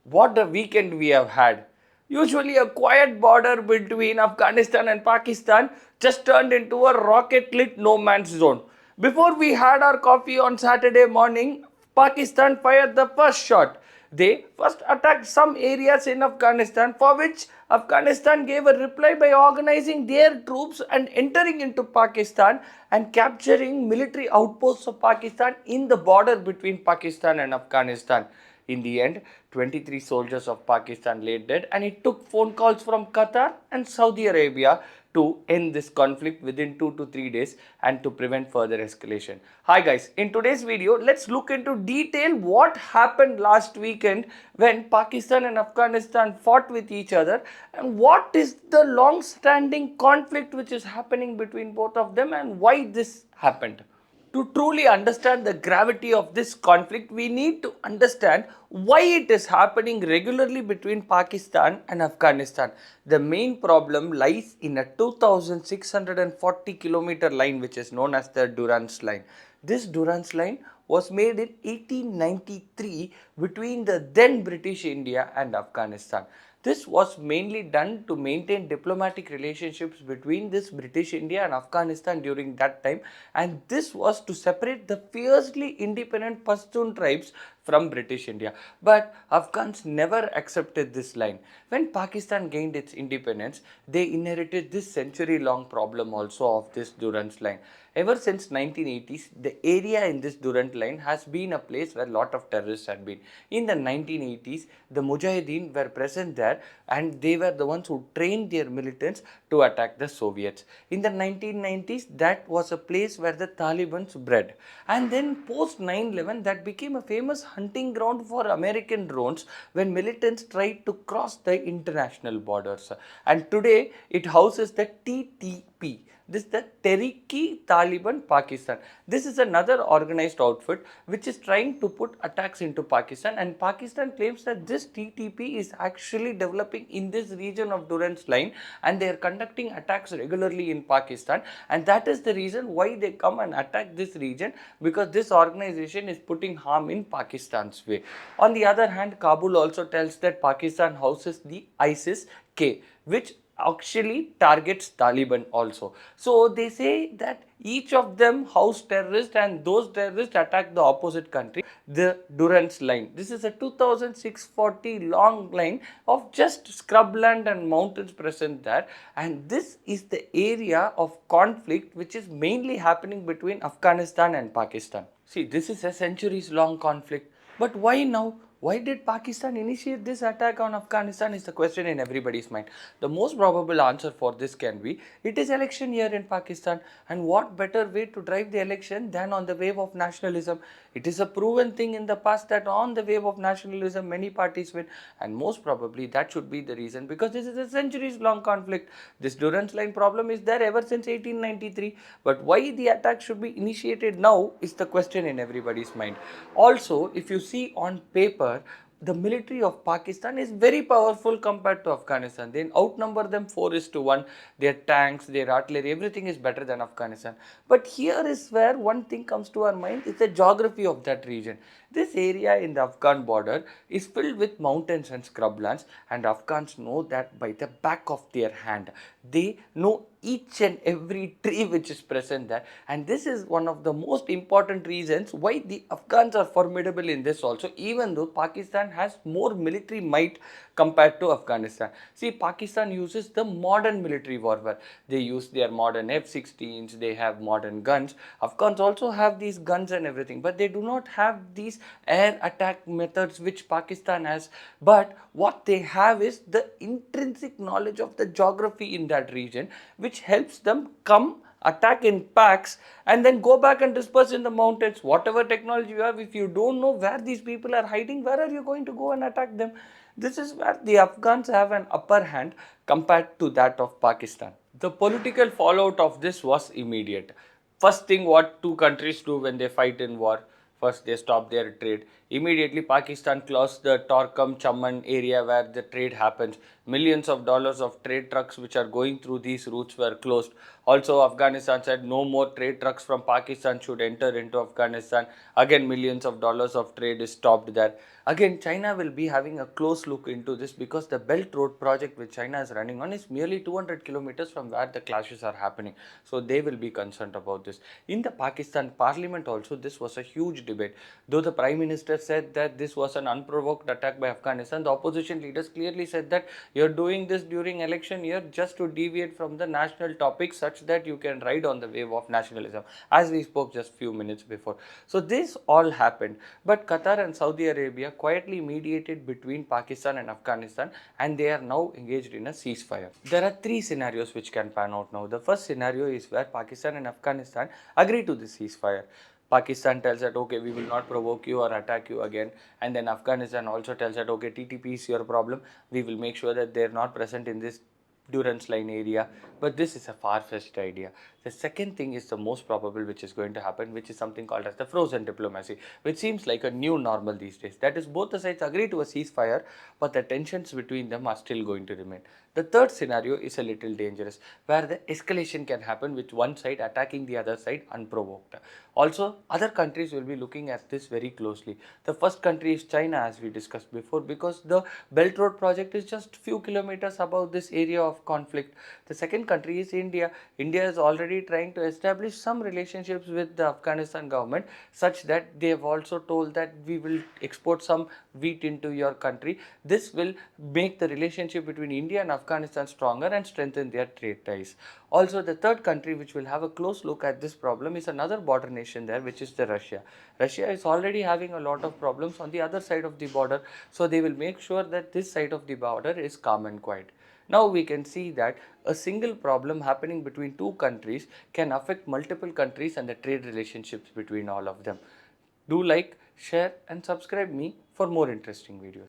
What a weekend we have had. Usually a quiet border between Afghanistan and Pakistan just turned into a rocket-lit no man's zone. Before we had our coffee on Saturday morning, Pakistan fired the first shot. They first attacked some areas in Afghanistan, for which Afghanistan gave a reply by organizing their troops and entering into Pakistan and capturing military outposts of Pakistan in the border between Pakistan and Afghanistan. In the end, 23 soldiers of Pakistan lay dead, and it took phone calls from Qatar and Saudi Arabia to end this conflict within 2 to 3 days and to prevent further escalation. Hi guys, in today's video, let's look into detail what happened last weekend when Pakistan and Afghanistan fought with each other, and what is the long-standing conflict which is happening between both of them and why this happened. To truly understand the gravity of this conflict, we need to understand why it is happening regularly between Pakistan and Afghanistan. The main problem lies in a 2,640-kilometer line which is known as the Durand Line. This Durand Line was made in 1893 between the then British India and Afghanistan. This was mainly done to maintain diplomatic relationships between this British India and Afghanistan during that time, and this was to separate the fiercely independent Pashtun tribes from British India. But Afghans never accepted this line. When Pakistan gained its independence, they inherited this century-long problem also of this Durand Line. Ever since 1980s, the area in this Durand Line has been a place where a lot of terrorists had been. In the 1980s, the Mujahideen were present there, and they were the ones who trained their militants to attack the Soviets. In the 1990s, that was a place where the Taliban bred. And then post 9/11, that became a famous hunting ground for American drones when militants tried to cross the international borders. And today, it houses the TTP. This is the Tehreek-e-Taliban Pakistan. This is another organized outfit which is trying to put attacks into Pakistan, and Pakistan claims that this TTP is actually developing in this region of Durand Line, and they are conducting attacks regularly in Pakistan, and that is the reason why they come and attack this region, because this organization is putting harm in Pakistan's way. On the other hand, Kabul also tells that Pakistan houses the ISIS-K, which actually targets Taliban also. So they say that each of them house terrorists, and those terrorists attack the opposite country. The Durand Line. This is a 2,640 long line of just scrubland and mountains present there, and this is the area of conflict which is mainly happening between Afghanistan and Pakistan. See, this is a centuries long conflict, but why now? Why did Pakistan initiate this attack on Afghanistan is the question in everybody's mind. The most probable answer for this can be, it is election year in Pakistan, and what better way to drive the election than on the wave of nationalism. It is a proven thing in the past that on the wave of nationalism many parties win, and most probably that should be the reason, because this is a centuries long conflict. This Durand Line problem is there ever since 1893, but why the attack should be initiated now is the question in everybody's mind. Also, if you see on paper, the military of Pakistan is very powerful compared to Afghanistan. They outnumber them 4:1. Their tanks, their artillery, everything is better than Afghanistan. But here is where one thing comes to our mind, is the geography of that region. This area in the Afghan border is filled with mountains and scrublands, and Afghans know that by the back of their hand. They know each and every tree which is present there, and this is one of the most important reasons why the Afghans are formidable in this also, even though Pakistan has more military might compared to Afghanistan. See, Pakistan uses the modern military warfare. They use their modern F-16s, they have modern guns. Afghans also have these guns and everything, but they do not have these air attack methods which Pakistan has. But what they have is the intrinsic knowledge of the geography in that region, which helps them come, attack in packs, and then go back and disperse in the mountains. Whatever technology you have, if you don't know where these people are hiding, where are you going to go and attack them? This is where the Afghans have an upper hand compared to that of Pakistan. The political fallout of this was immediate. First thing what two countries do when they fight in war, first they stop their trade. Immediately Pakistan closed the Torkham Chaman area where the trade happens. Millions of dollars of trade trucks which are going through these routes were closed. Also, Afghanistan said no more trade trucks from Pakistan should enter into Afghanistan. Again, millions of dollars of trade is stopped there. Again, China will be having a close look into this because the Belt Road project which China is running on is merely 200 kilometers from where the clashes are happening. So they will be concerned about this. In the Pakistan parliament also, this was a huge debate. Though the Prime Minister said that this was an unprovoked attack by Afghanistan, the opposition leaders clearly said that you're doing this during election year just to deviate from the national topic such that you can ride on the wave of nationalism, as we spoke just few minutes before. So this all happened, but Qatar and Saudi Arabia quietly mediated between Pakistan and Afghanistan, and they are now engaged in a ceasefire. There are three scenarios which can pan out now. The first scenario is where Pakistan and Afghanistan agree to the ceasefire. Pakistan tells that okay, we will not provoke you or attack you again, and then Afghanistan also tells that okay, TTP is your problem, we will make sure that they are not present in this Durand Line area. But this is a far-fetched idea. The second thing is the most probable which is going to happen, which is something called as the frozen diplomacy, which seems like a new normal these days. That is, both the sides agree to a ceasefire, but the tensions between them are still going to remain. The third scenario is a little dangerous, where the escalation can happen with one side attacking the other side unprovoked. Also, other countries will be looking at this very closely. The first country is China, as we discussed before, because the Belt Road project is just few kilometers above this area of conflict. The second country is India. India is already trying to establish some relationships with the Afghanistan government, such that they have also told that we will export some wheat into your country. This will make the relationship between India and Afghanistan stronger and strengthen their trade ties. Also, the third country which will have a close look at this problem is another border nation there, which is the Russia. Russia is already having a lot of problems on the other side of the border, so they will make sure that this side of the border is calm and quiet. Now we can see that a single problem happening between two countries can affect multiple countries and the trade relationships between all of them. Do like, share and subscribe me for more interesting videos.